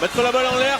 Mettre la balle en l'air.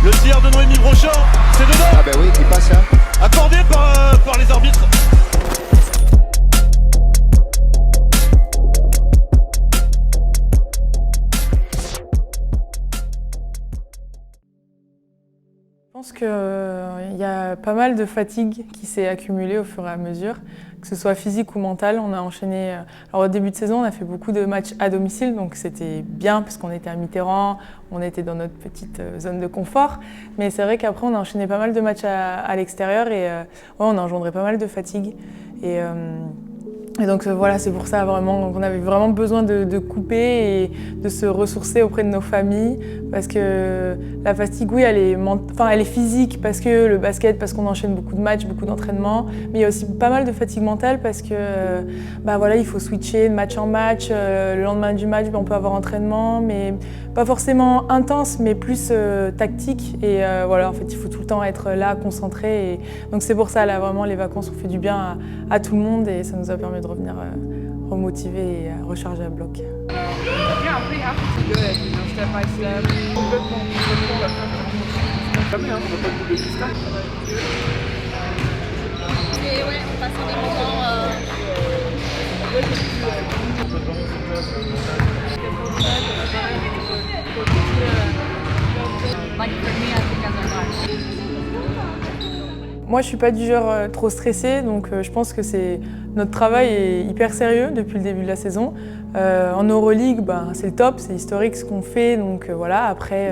Le tir de Noémie Brochant, c'est dedans. Ah bah oui, il passe hein. Accordé par les arbitres. Je pense qu'il y a pas mal de fatigue qui s'est accumulée au fur et à mesure, que ce soit physique ou mentale. On a enchaîné. Alors au début de saison, on a fait beaucoup de matchs à domicile, donc c'était bien parce qu'on était à Mitterrand, on était dans notre petite zone de confort. Mais c'est vrai qu'après, on a enchaîné pas mal de matchs à l'extérieur et ouais, on a engendré pas mal de fatigue. Et donc voilà, c'est pour ça vraiment qu'on avait vraiment besoin de couper et de se ressourcer auprès de nos familles parce que la fatigue, oui, elle est physique parce que le basket, parce qu'on enchaîne beaucoup de matchs, beaucoup d'entraînements, mais il y a aussi pas mal de fatigue mentale parce que voilà, il faut switcher de match en match. Le lendemain du match, on peut avoir entraînement, mais pas forcément intense, mais plus tactique. Et voilà, en fait, il faut tout le temps être là, concentré. Et donc c'est pour ça, là, vraiment, les vacances ont fait du bien à tout le monde et ça nous a permis de revenir remotiver et recharger à bloc. Moi, je suis pas du genre trop stressée, donc je pense que notre travail est hyper sérieux depuis le début de la saison. En Euroleague, c'est le top, c'est historique ce qu'on fait, donc voilà. Après,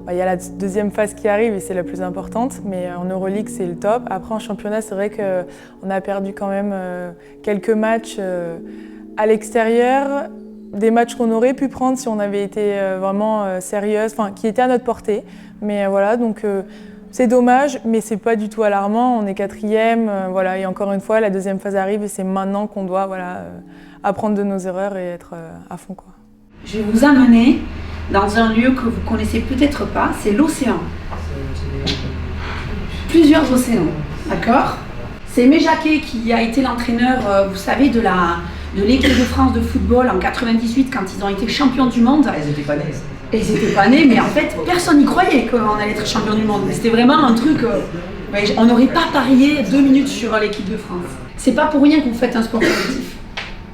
il y a la deuxième phase qui arrive et c'est la plus importante, mais en Euroleague, c'est le top. Après, en championnat, c'est vrai qu'on a perdu quand même quelques matchs à l'extérieur, des matchs qu'on aurait pu prendre si on avait été vraiment sérieuse, enfin, qui étaient à notre portée. Mais voilà, donc c'est dommage, mais c'est pas du tout alarmant. On est 4e, voilà, et encore une fois, la deuxième phase arrive et c'est maintenant qu'on doit apprendre de nos erreurs et être à fond, quoi. Je vais vous amener dans un lieu que vous connaissez peut-être pas, c'est l'océan. Plusieurs océans, d'accord? C'est Aimé Jacquet qui a été l'entraîneur, vous savez, de l'équipe de France de football en 98 quand ils ont été champions du monde. Ils étaient pas nés. Et ils n'étaient pas nés, mais en fait, personne n'y croyait qu'on allait être champion du monde. Mais c'était vraiment un truc, on n'aurait pas parié 2 minutes sur l'équipe de France. C'est pas pour rien que vous faites un sport collectif,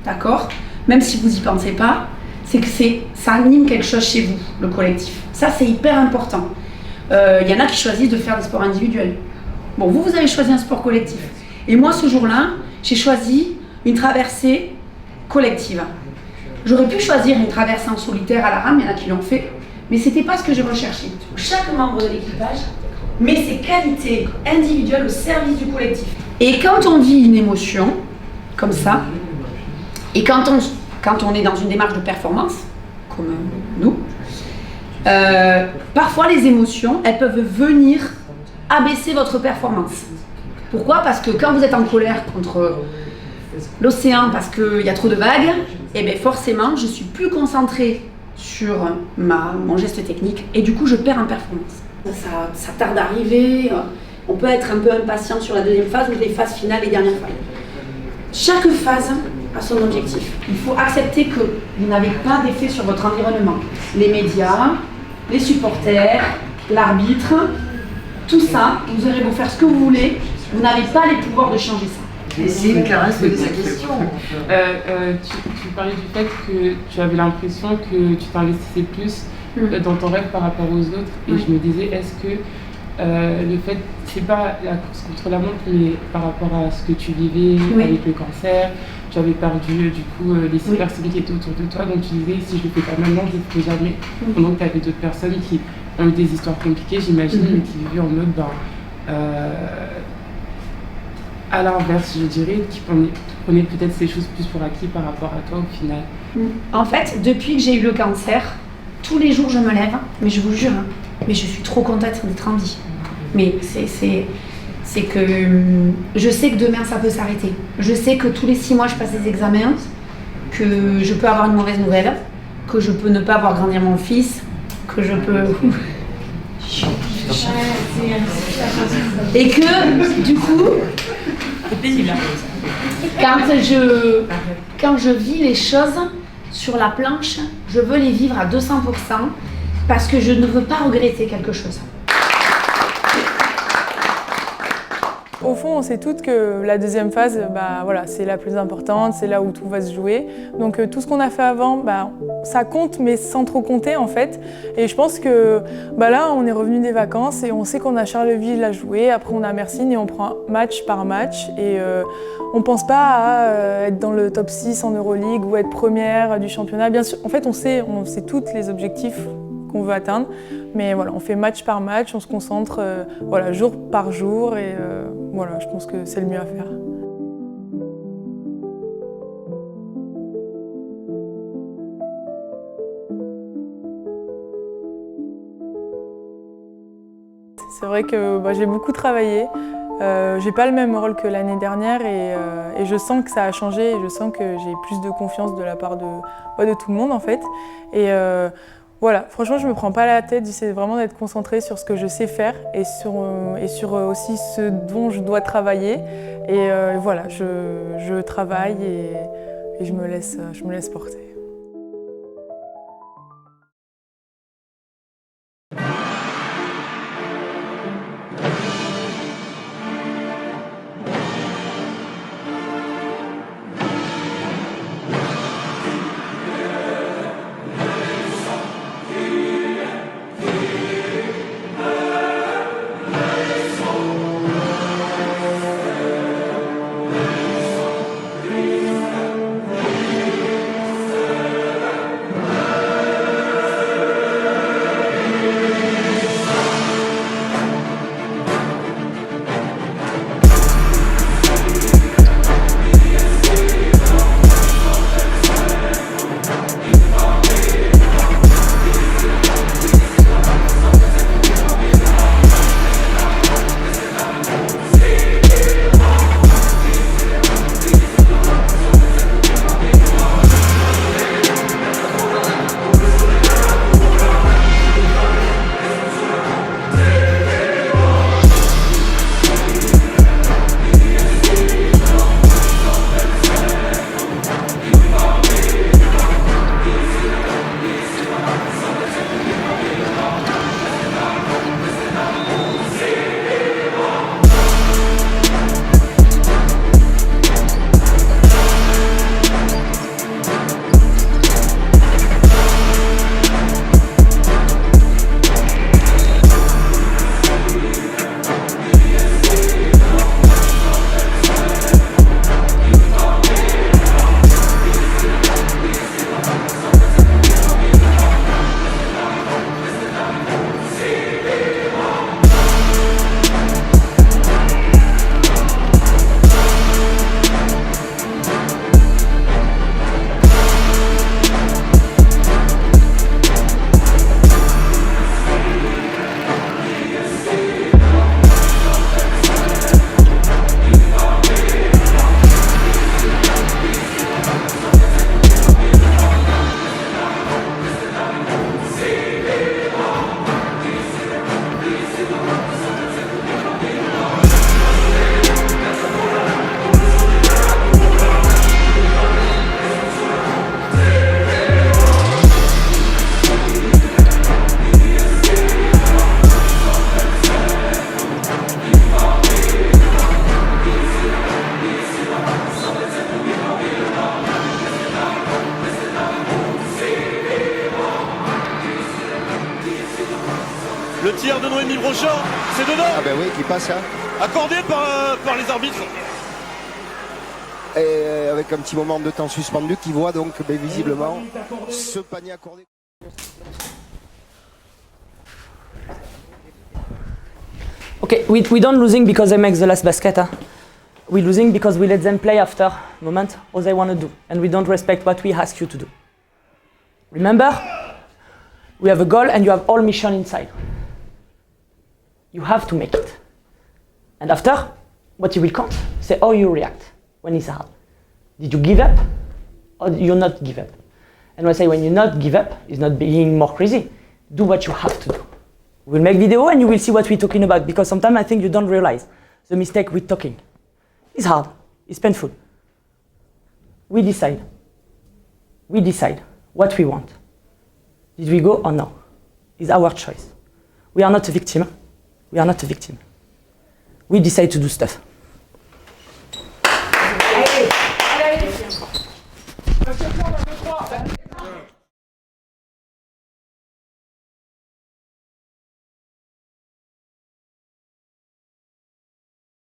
d'accord? Même si vous n'y pensez pas, c'est que ça anime quelque chose chez vous, le collectif. Ça, c'est hyper important. Y en a qui choisissent de faire des sports individuels. Bon, vous avez choisi un sport collectif. Et moi, ce jour-là, j'ai choisi une traversée collective. J'aurais pu choisir une traversée en solitaire à la rame, il y en a qui l'ont fait, mais c'était pas ce que je recherchais. Chaque membre de l'équipage met ses qualités individuelles au service du collectif. Et quand on vit une émotion, comme ça, et quand on est dans une démarche de performance, comme nous, parfois les émotions, elles peuvent venir abaisser votre performance. Pourquoi? Parce que quand vous êtes en colère contre l'océan parce qu'il y a trop de vagues, et bien forcément je suis plus concentrée sur mon geste technique et du coup je perds en performance. Ça tarde à arriver, on peut être un peu impatient sur la deuxième phase ou les phases finales, les dernières phases. Chaque phase a son objectif. Il faut accepter que vous n'avez pas d'effet sur votre environnement. Les médias, les supporters, l'arbitre, tout ça, vous aurez beau faire ce que vous voulez, vous n'avez pas les pouvoirs de changer ça. Laissez Clarisse poser sa question. Tu parlais du fait que tu avais l'impression que tu t'investissais plus dans ton rêve par rapport aux autres. Et je me disais, est-ce que le fait, c'est pas la course contre la montre, mais par rapport à ce que tu vivais avec le cancer, tu avais perdu du coup les 6 personnes qui étaient autour de toi, donc tu disais, si je le fais pas maintenant, je le ferai jamais. Donc tu avais d'autres personnes qui ont eu des histoires compliquées, j'imagine, mais qui vivaient en mode, à l'inverse, je dirais, qui prenaient peut-être ces choses plus pour acquis par rapport à toi au final. En fait, depuis que j'ai eu le cancer, tous les jours je me lève, mais je vous jure, mais je suis trop contente d'être en vie. Mais c'est que je sais que demain ça peut s'arrêter. Je sais que tous les 6 mois je passe des examens, que je peux avoir une mauvaise nouvelle, que je peux ne pas voir grandir mon fils, que je peux... Et que, du coup, quand je vis les choses sur la planche, je veux les vivre à 200%. parce que je ne veux pas regretter quelque chose. Au fond, on sait toutes que la deuxième phase, voilà, c'est la plus importante, c'est là où tout va se jouer. Donc tout ce qu'on a fait avant, ça compte, mais sans trop compter en fait. Et je pense que là, on est revenu des vacances et on sait qu'on a Charleville à jouer. Après, on a Mersin et on prend match par match. Et on ne pense pas à être dans le top 6 en Euroleague ou être première du championnat. Bien sûr, en fait, on sait tous les objectifs qu'on veut atteindre. Mais voilà, on fait match par match, on se concentre jour par jour et je pense que c'est le mieux à faire. C'est vrai que j'ai beaucoup travaillé. J'ai pas le même rôle que l'année dernière et je sens que ça a changé et je sens que j'ai plus de confiance de la part de tout le monde en fait. Et voilà, franchement, je me prends pas la tête, j'essaie vraiment d'être concentrée sur ce que je sais faire et sur aussi ce dont je dois travailler. Et voilà, je travaille et je me laisse porter. Le tir de Noémie Brochard, c'est dedans. Ah ben oui, qui passe, hein. Accordé par les arbitres. Et avec un petit moment de temps suspendu qui voit donc visiblement ce panier accordé. Okay, we don't losing because they make the last basket. Huh? We losing because we let them play after moment what they want to do, and we don't respect what we ask you to do. Remember, we have a goal and you have all mission inside. You have to make it. And after, what you will count, say how you react when it's hard. Did you give up or did you not give up? And I say when you not give up, it's not being more crazy. Do what you have to do. We'll make video and you will see what we're talking about, because sometimes I think you don't realize the mistake we're talking. It's hard, it's painful. We decide what we want. Did we go or no? is our choice. We are not a victim. We are not a victim. We decide to do stuff.